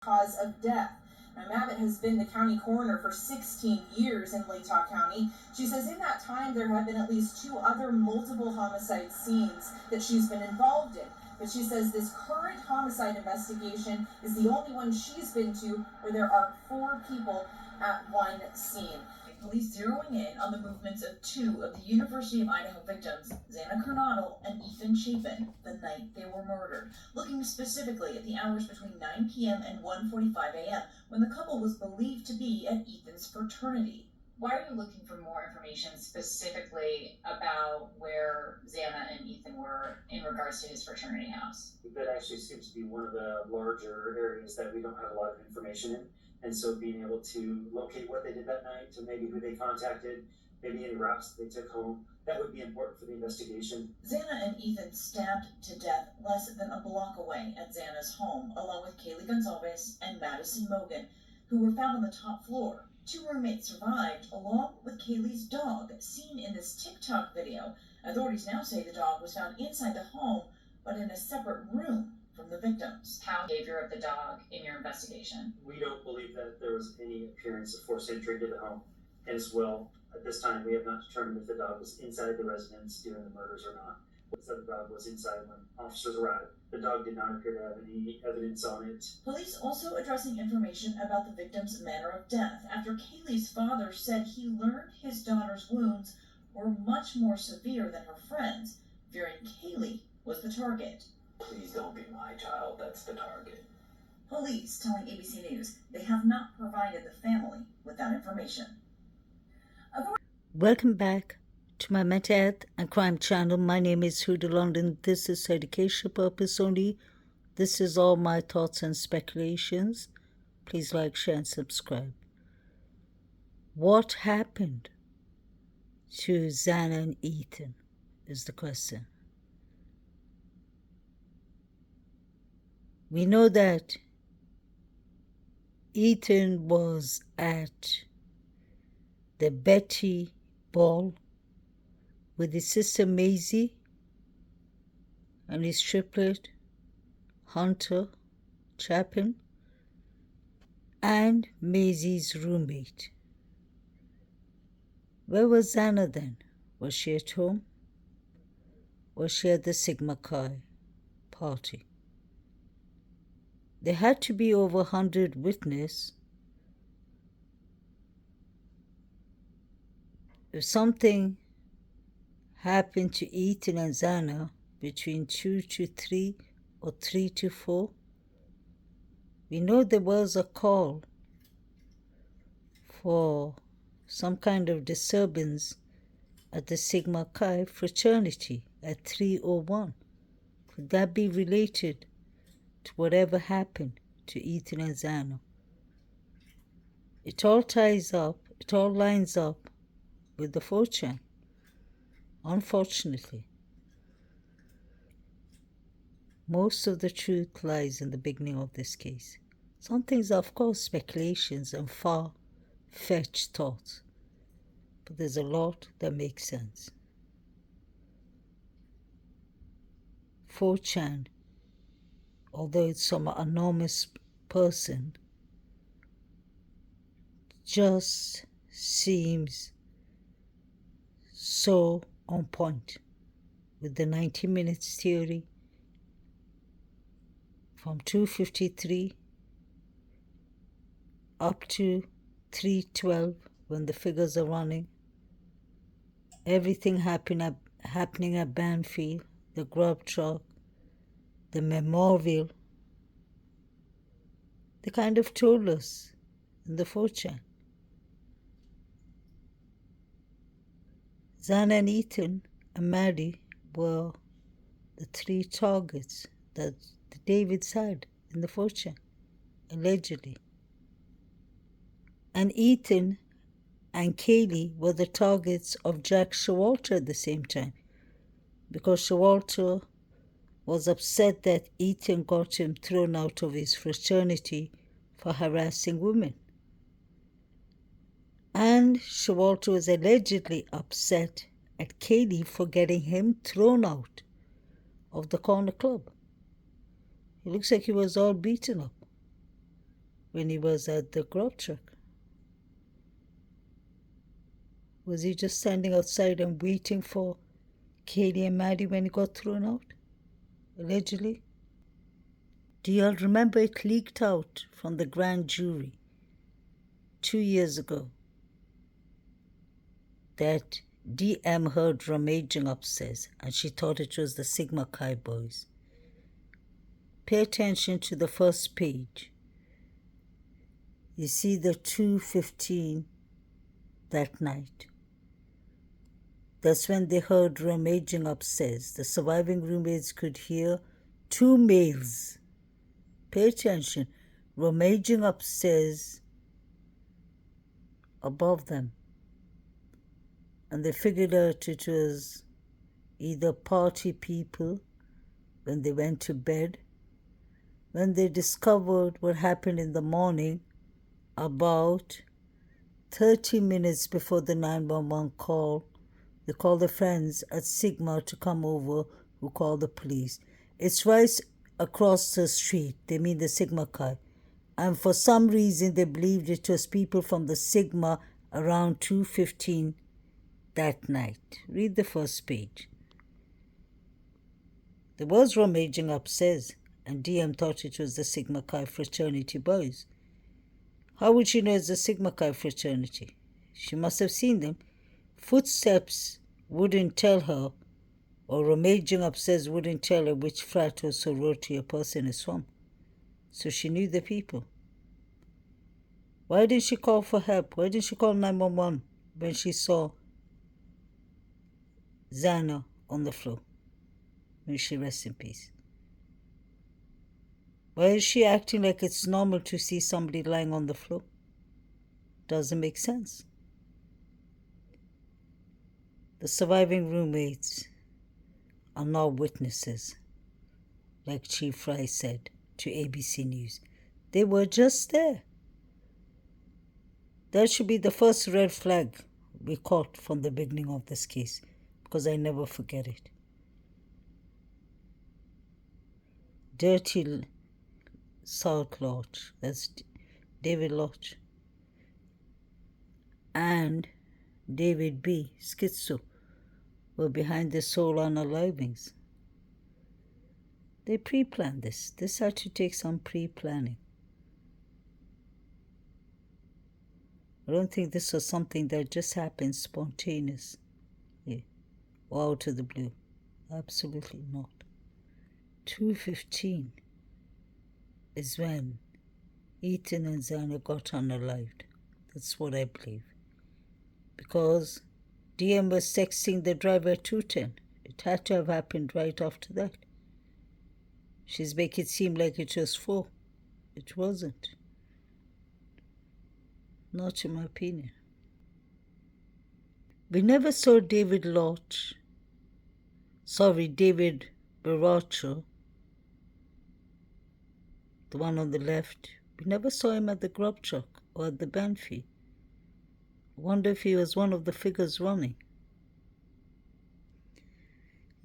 cause of death. Now, Mabbitt has been the county coroner for 16 years in Latah County. She says in that time there have been at least 2 other multiple homicide scenes that she's been involved in. But she says this current homicide investigation is the only one she's been to where there are 4 people at one scene. Police zeroing in on the movements of 2 of the University of Idaho victims, Xana Kernodle and Ethan Chapin, the night they were murdered, looking specifically at the hours between 9 p.m. and 1:45 a.m. when the couple was believed to be at Ethan's fraternity. Why are you looking for more information specifically about where Xana and Ethan were in regards to his fraternity house? That actually seems to be one of the larger areas that we don't have a lot of information in. And so being able to locate what they did that night, to maybe who they contacted, maybe any routes that they took home, that would be important for the investigation. Xana and Ethan stabbed to death less than a block away at Xana's home, along with Kaylee Gonzalez and Madison Mogan, who were found on the top floor. 2 roommates survived, along with Kaylee's dog, seen in this TikTok video. Authorities now say the dog was found inside the home, but in a separate room from the victims. How behavior of the dog in your investigation? We don't believe that there was any appearance of forced entry to the home. And as well, at this time, we have not determined if the dog was inside the residence during the murders or not. So the dog was inside when officers arrived. The dog did not appear to have any evidence on it. Police also addressing information about the victim's manner of death after Kaylee's father said he learned his daughter's wounds were much more severe than her friends, fearing Kaylee was the target. Please don't be my child, that's the target. Police telling ABC News they have not provided the family with that information. Welcome back to my mental health and crime channel. My name is Huda London. This is education purpose only. This is all my thoughts and speculations. Please like, share, and subscribe. What happened to Xana and Ethan is the question. We know that Ethan was at the Betty ball with his sister Maisie and his triplet Hunter Chapin and Maisie's roommate. Where was Xana then? Was she at home? Was she at the Sigma Chi party? There had to be over 100 witnesses. If something happened to Ethan and Xana between 2 to 3 or 3 to 4, we know there was a call for some kind of disturbance at the Sigma Chi fraternity at 3:01. Could that be related to whatever happened to Ethan and Xana? It all ties up, it all lines up with the 4chan, unfortunately. Most of the truth lies in the beginning of this case. Some things are, of course, speculations and far-fetched thoughts, but there's a lot that makes sense. 4chan, although it's some anonymous person, just seems so on point with the 90 minutes theory from 2:53 up to 3:12 when the figures are running. Everything happening at Banfield, the grub truck, the memorial. They kind of told us in the 4chan. Xana and Ethan and Maddie were the 3 targets that David's had in the 4chan, allegedly. And Ethan and Kaylee were the targets of Jack Showalter at the same time, because Showalter was upset that Ethan got him thrown out of his fraternity for harassing women. And Showalter was allegedly upset at Kaylee for getting him thrown out of the corner club. It looks like he was all beaten up. when he was at the grub truck? Was he just standing outside and waiting for Katie and Maddie when he got thrown out? Allegedly? Do you all remember it leaked out from the grand jury 2 years ago that DM heard rummaging upstairs and she thought it was the Sigma Chi boys? Pay attention to the first page. You see the 2:15 that night. That's when they heard rummaging upstairs. The surviving roommates could hear 2 males. Pay attention. Rummaging upstairs above them. And they figured out it was either party people when they went to bed. When they discovered what happened in the morning, about 30 minutes before the 911 call, they called their friends at Sigma to come over, who called the police. It's right across the street. They mean the Sigma Chi. And for some reason, they believed it was people from the Sigma around 2:15 that night. Read the first page. There was rummaging upstairs, and DM thought it was the Sigma Chi fraternity boys. How would she know it's the Sigma Chi fraternity? She must have seen them. Footsteps wouldn't tell her, or rummaging upstairs wouldn't tell her which frat or sorority a person is from. So she knew the people. Why didn't she call for help? Why didn't she call 911 when she saw Xana on the floor? May she rest in peace. Why is she acting like it's normal to see somebody lying on the floor? Doesn't make sense. The surviving roommates are now witnesses, like Chief Fry said to ABC News. They were just there. That should be the first red flag we caught from the beginning of this case, because I never forget it. Dirty South Lodge, that's David Lodge, and David B. Schizo were behind the soul unalivings. They pre-planned this. This had to take some pre-planning. I don't think this was something that just happened spontaneously or out of the blue. Absolutely not. 2:15 is when Ethan and Xana got unalived. That's what I believe. Because DM was texting the driver at 2:10. It had to have happened right after that. She's making it seem like it was 4. It wasn't. Not in my opinion. We never saw David Baracho, the one on the left. We never saw him at the grub truck or at the Banfi. I wonder if he was one of the figures running.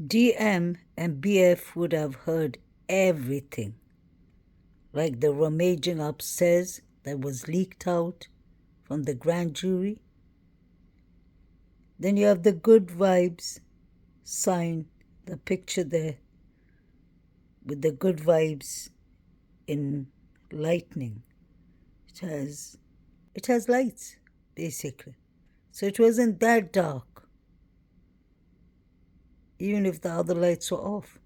DM and BF would have heard everything, like the rummaging upstairs that was leaked out from the grand jury. Then you have the good vibes sign, the picture there with the good vibes in lightning. It has lights, basically. So it wasn't that dark, even if the other lights were off.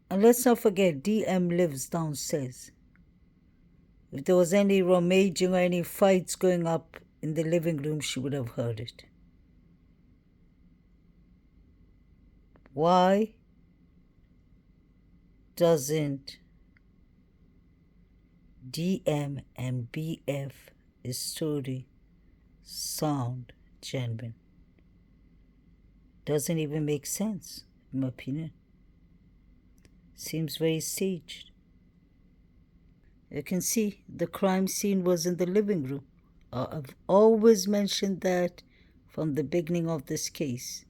And let's not forget, DM lives downstairs. If there was any rummaging or any fights going up in the living room, she would have heard it. Why doesn't DM and BF story sound genuine? Doesn't even make sense, in my opinion. Seems very staged. You can see the crime scene was in the living room. I've always mentioned that from the beginning of this case.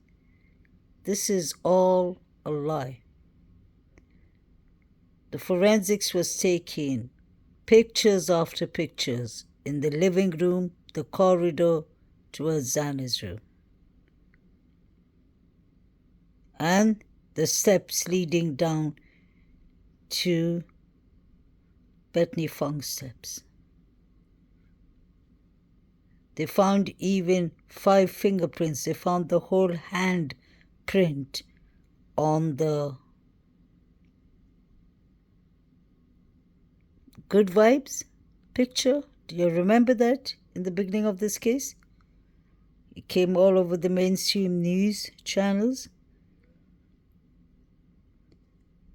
This is all a lie. The forensics was taking pictures after pictures in the living room, the corridor towards Xana's room, and the steps leading down to Bethany Fung's steps. They found even 5 fingerprints. They found the whole hand print on the Good Vibes picture. Do you remember that in the beginning of this case? It came all over the mainstream news channels.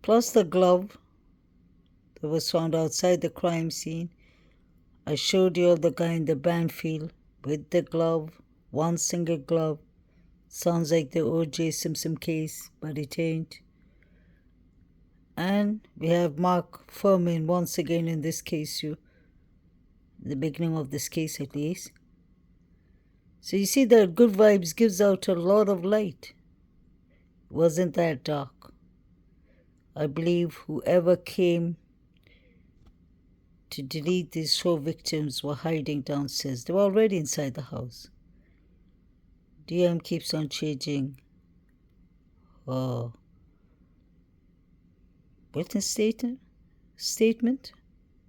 Plus the glove that was found outside the crime scene. I showed you of the guy in the Banfield with the glove, one single glove. Sounds like the O.J. Simpson case, but it ain't. And we have Mark Furman once again in this case, the beginning of this case at least. So you see that Good Vibes gives out a lot of light. It wasn't that dark. I believe whoever came to delete these 4 victims were hiding downstairs. They were already inside the house. DM keeps on changing witness statement,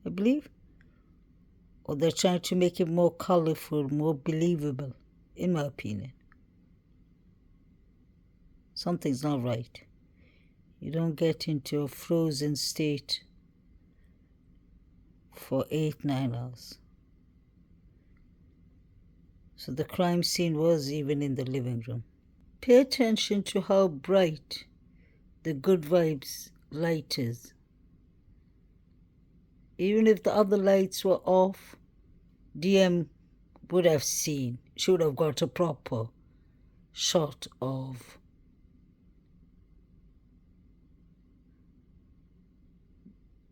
I believe. Or they're trying to make it more colorful, more believable, in my opinion. Something's not right. You don't get into a frozen state for 8-9 hours. So the crime scene was even in the living room. Pay attention to how bright the Good Vibes light is. Even if the other lights were off, DM would have seen, she would have got a proper shot of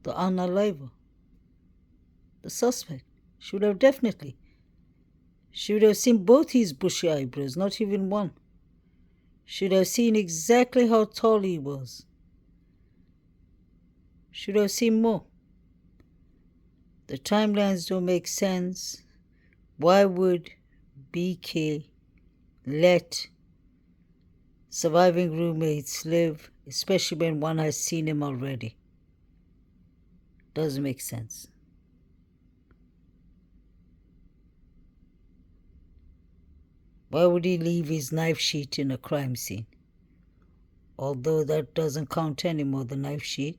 the unaliver, the suspect. She would have definitely. She would have seen both his bushy eyebrows, not even one. She would have seen exactly how tall he was. She would have seen more. The timelines don't make sense. Why would BK let surviving roommates live, especially when one has seen him already? Doesn't make sense. Why would he leave his knife sheet in a crime scene? Although that doesn't count anymore, the knife sheet.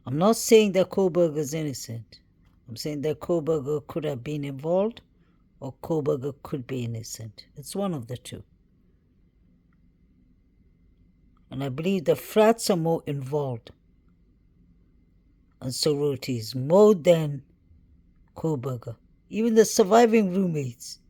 I'm not saying that Koberger's innocent. I'm saying that Koberger could have been involved or Koberger could be innocent. It's one of the two. And I believe the frats are more involved and sororities more than Koberger. Even the surviving roommates